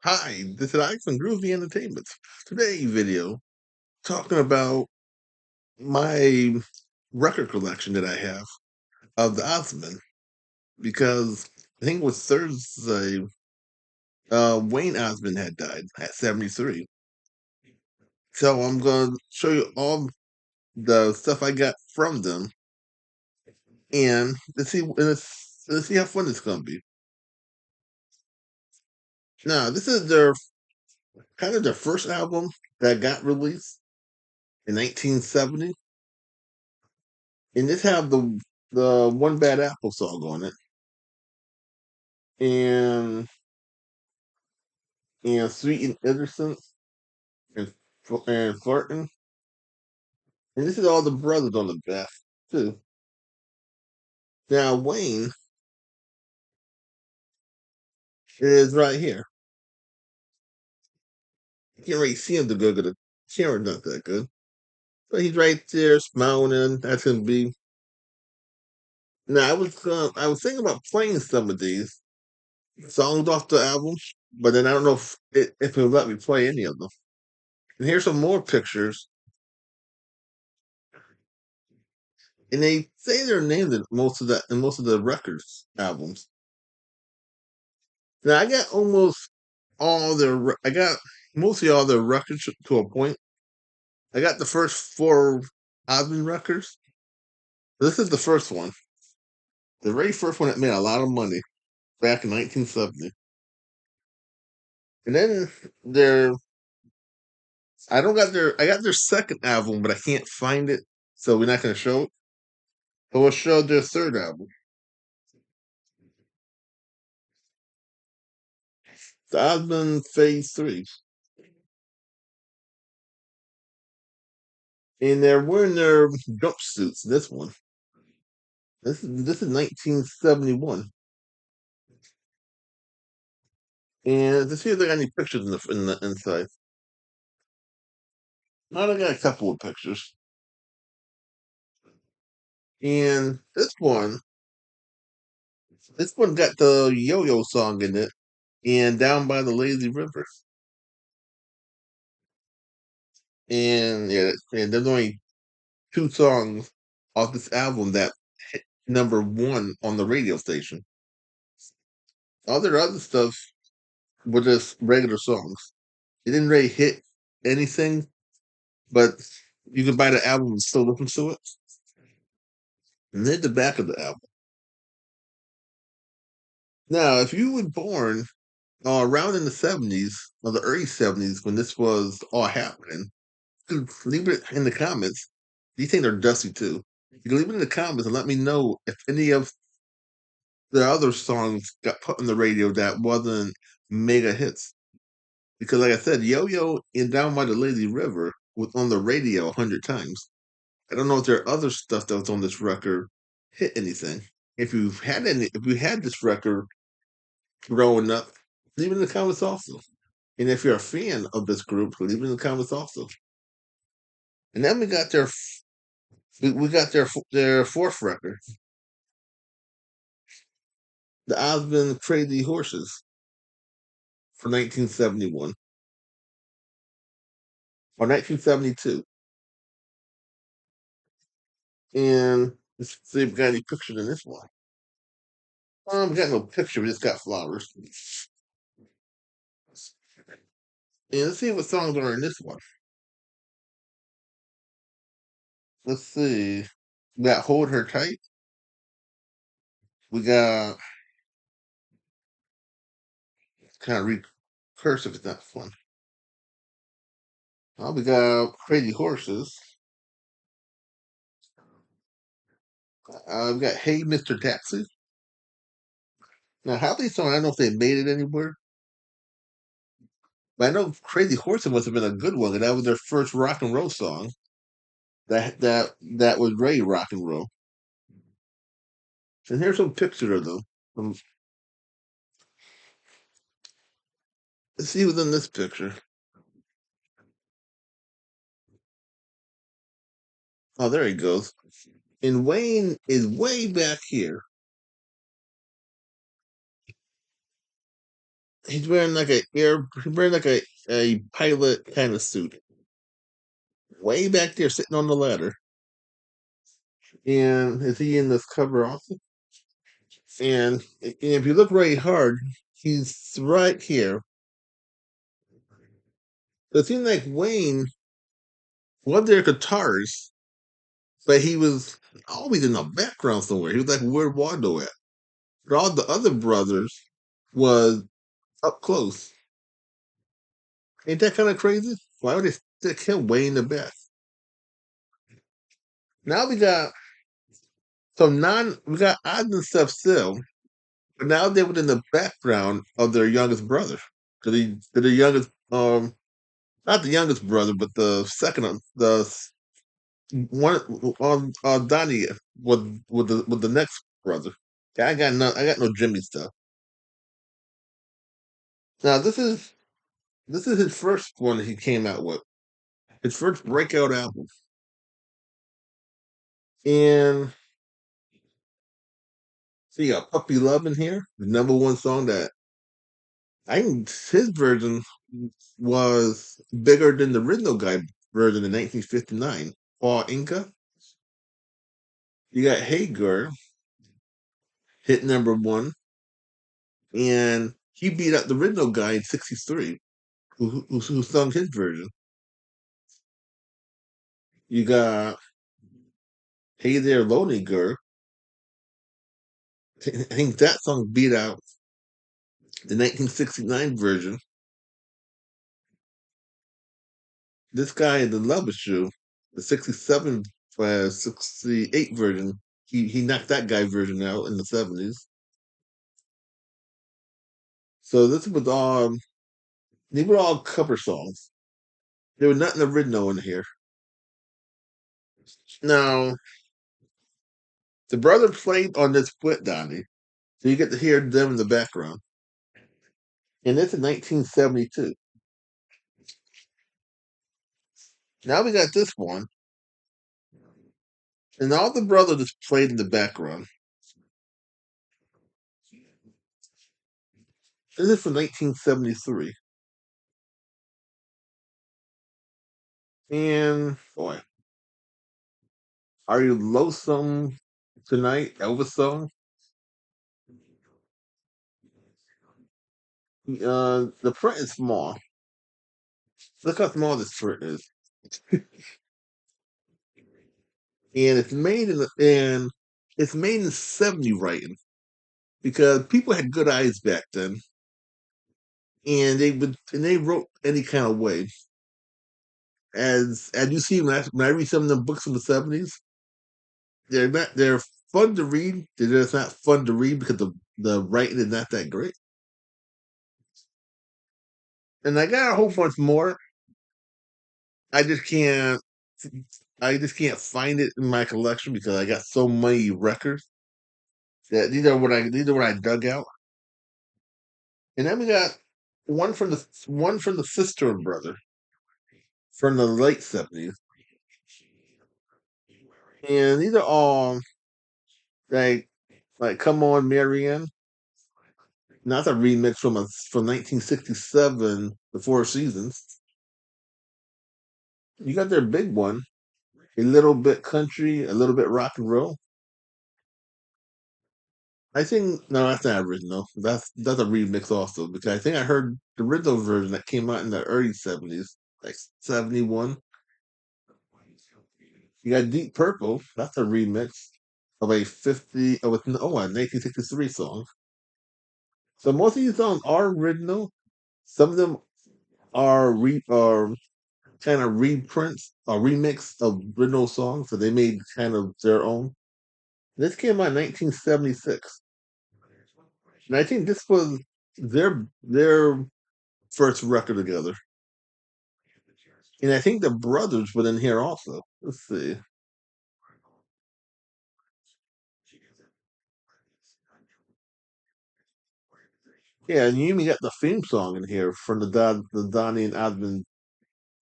Hi, this is Alex from Groovy Entertainment. Today video talking about my record collection that I have of the Osmond because I think it was Thursday. Wayne Osmond had died at 73. So I'm gonna show you all the stuff I got from them and let's see how fun it's gonna be. Now this is their kind of their first album that got released in 1970. And this have the One Bad Apple song on it, and Sweet and Innocent, and Flirting, and this is all the brothers on the back too. Now Wayne is right here. You can't really see him too good because the camera's not that good, but he's right there smiling. That's gonna be. Now I was thinking about playing some of these songs off the album, but then I don't know if it'll let me play any of them. And here's some more pictures. And they say their names in most of the records albums. Now I got I got mostly all their records to a point. I got the first four Osmond records. This is the first one, the very first one that made a lot of money back in 1970. And then their I got their second album, but I can't find it, so we're not going to show it. But we'll show their third album, the Osmond Phase 3. And they're wearing their jumpsuits. This one. This is 1971. And to see if they got any pictures in the inside. Now they got a couple of pictures. And this one got the Yo-Yo song in it, and Down by the Lazy River. And yeah, and there's only two songs off this album that hit number one on the radio station. All their other stuff were just regular songs. It didn't really hit anything, but you can buy the album and still listen to it. And then the back of the album. Now, if you were born around in the 70s or the early 70s when this was all happening, you can leave it in the comments. Do you think they're dusty too? You can leave it in the comments and let me know if any of the other songs got put on the radio that wasn't mega hits. Because, like I said, Yo Yo and Down by the Lazy River was on the radio 100 times. I don't know if there are other stuff that was on this record hit anything. If you had this record growing up, leave it in the comments also. And if you're a fan of this group, leave it in the comments also. And then we got their fourth record, the Osmond Crazy Horses for 1971 or 1972. And let's see if we got any pictures in this one. We got no picture, we just got flowers. And let's see what songs are in this one. Let's see. We got Hold Her Tight. We got kind of recursive, it's not fun. We got Crazy Horses. We got Hey Mr. Taxi. Now, how these songs, I don't know if they made it anywhere, but I know Crazy Horses must have been a good one, and that was their first rock and roll song. That was Ray rock and roll. And here's some pictures of them. Let's see what's in this picture. Oh, there he goes. And Wayne is way back here. he's wearing like a pilot kind of suit. Way back there sitting on the ladder. And is he in this cover also? And if you look really hard, he's right here. So it seems like Wayne was their guitarist, but he was always in the background somewhere. He was like where Waldo at. But all the other brothers was up close. Ain't that kind of crazy? Why would they stick him way in the back? Now we got Oz and stuff still, but now they were in the background of their youngest brother. To the youngest not the youngest brother, but the second the one Donnie with the next brother. Yeah, I got no Jimmy stuff. Now this is his first one that he came out with. His first breakout album. And see, you got Puppy Love in here, the number one song that I think his version was bigger than the original guy version in 1959. Paul Inca. You got Hey Girl, hit number one, and he beat out the original guy in '63, who sung his version. You got Hey There, Lonely Girl. I think that song beat out the 1969 version. This guy in the Love Is You, the '67, 68 version, he knocked that guy version out in the '70s. So this was all they were all cover songs. There was nothing original in here. Now the brother played on this split, Donnie, so you get to hear them in the background. And this is 1972. Now we got this one, and all the brothers just played in the background. This is from 1973. And boy, are you lonesome tonight? Elvis song. The print is small. Look how small this print is, and it's made in '70 writing because people had good eyes back then, and they wrote any kind of way. As you see when I read some of the books from the '70s, they're fun to read. They're just not fun to read because the writing is not that great. And I got a whole bunch more. I just can't I just can't find it in my collection because I got so many records that these are what I dug out. And then we got one from the sister and brother from the late '70s. And these are all like Come On Marianne. Not a remix from 1967, The Four Seasons. You got their big one, a little bit country, a little bit rock and roll. I think no, that's not original. That's a remix also because I think I heard the original version that came out in the early '70s, like '71. You got Deep Purple. That's a remix of a 1963 song. So most of these songs are original. Some of them are kind of reprints or remix of original songs, so they made kind of their own. This came out in 1976, and I think this was their first record together. And I think the brothers were in here also. Let's see. Yeah, and you even got the theme song in here from the Donnie and Osmond,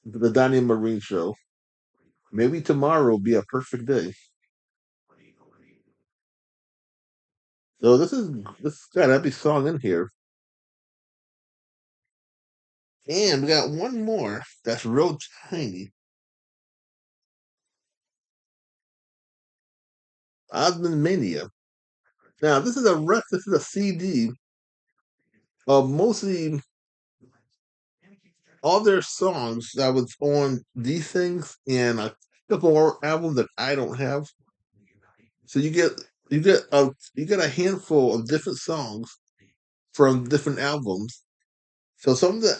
the Donnie and Marine show. Maybe tomorrow will be a perfect day. So this got every song in here. And we got one more that's real tiny. Osmond Mania. Now this is a CD of mostly all their songs that was on these things and a couple more albums that I don't have. So you get a handful of different songs from different albums. So some of the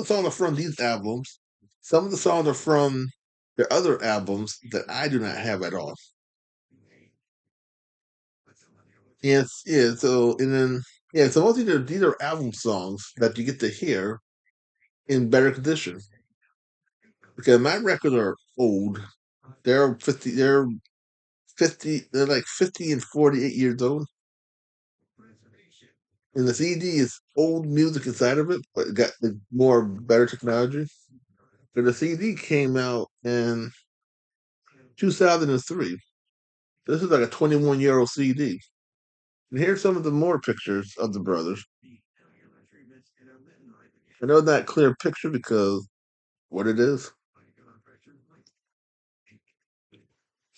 songs are from these albums. Some of the songs are from their other albums that I do not have at all. Yes, yeah. So and then yeah. So most of these are album songs that you get to hear in better condition because my records are old. They're 50. They're 50. They're like 50 and 48 years old. And the CD is old music inside of it, but it got the more better technology. So the CD came out in 2003. This is like a 21-year-old CD. And here's some of the more pictures of the brothers. I know that clear picture because what it is.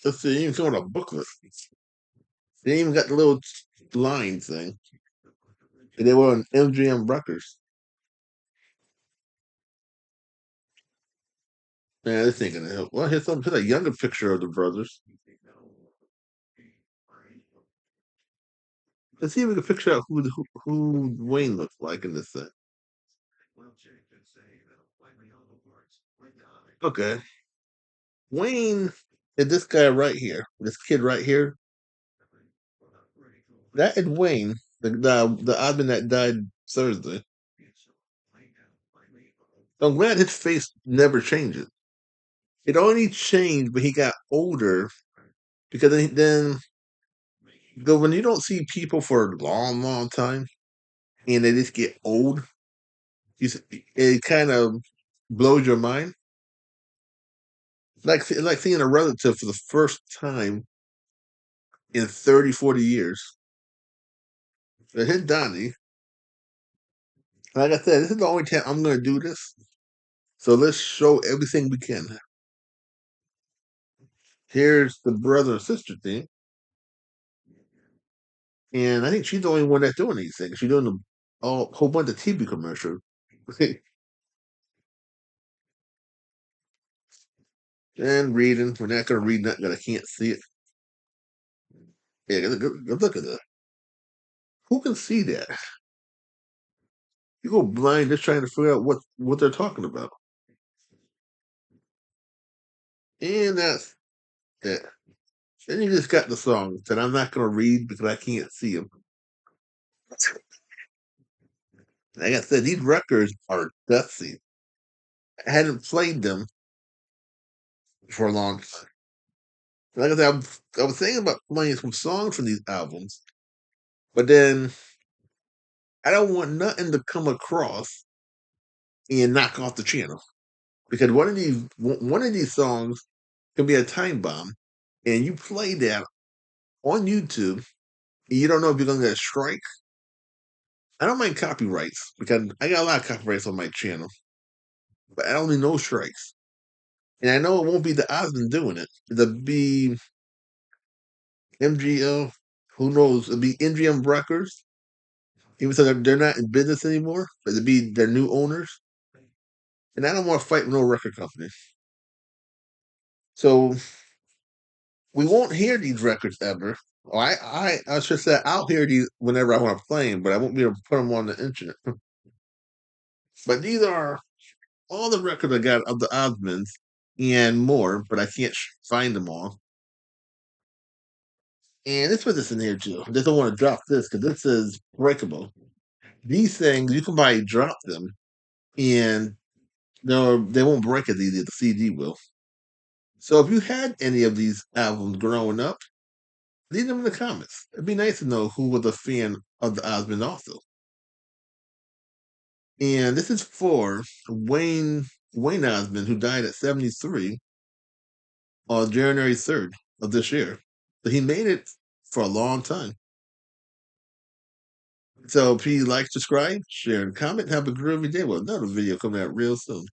Let's see, even showing a booklet. They even got the little line thing. And they were on MGM Records. Man, they're thinking, well, here's a younger picture of the brothers. Let's see if we can picture out who Wayne looks like in this thing. Okay. Wayne is this guy right here. This kid right here. That is Wayne, the admin that died Thursday. I'm glad his face never changes. It only changed when he got older because then because when you don't see people for a long, long time and they just get old, it kind of blows your mind. Like seeing a relative for the first time in 30, 40 years. And his Donnie, like I said, this is the only time I'm going to do this. So let's show everything we can. Here's the brother and sister thing. And I think she's the only one that's doing these things. She's doing a whole bunch of TV commercials. And reading. We're not going to read nothing that I can't see it. Yeah, look at that. Who can see that? You go blind just trying to figure out what they're talking about. And that's it. Then you just got the songs that I'm not going to read because I can't see them. Like I said, these records are dusty. I hadn't played them for a long time. Like I said, I was thinking about playing some songs from these albums, but then I don't want nothing to come across and knock off the channel because one of these songs can be a time bomb, and you play that on YouTube, and you don't know if you're gonna get a strike. I don't mind copyrights because I got a lot of copyrights on my channel, but I don't need no strikes. And I know it won't be the Osmond doing it. It'll be MGO. Who knows? It'll be MGM Records. Even though they're not in business anymore, but it'll be their new owners. And I don't want to fight with no record company. So we won't hear these records ever. I should say I'll hear these whenever I want to play them, but I won't be able to put them on the internet. But these are all the records I got of the Osmonds and more, but I can't find them all. And let's put this in here too. I just don't want to drop this because this is breakable. These things you can buy drop them, and they won't break as easy as the CD will. So if you had any of these albums growing up, leave them in the comments. It'd be nice to know who was a fan of the Osmond also. And this is for Wayne Osmond, who died at 73 on January 3rd of this year. So he made it for a long time. So please like, subscribe, share, and comment. Have a groovy day with another video coming out real soon.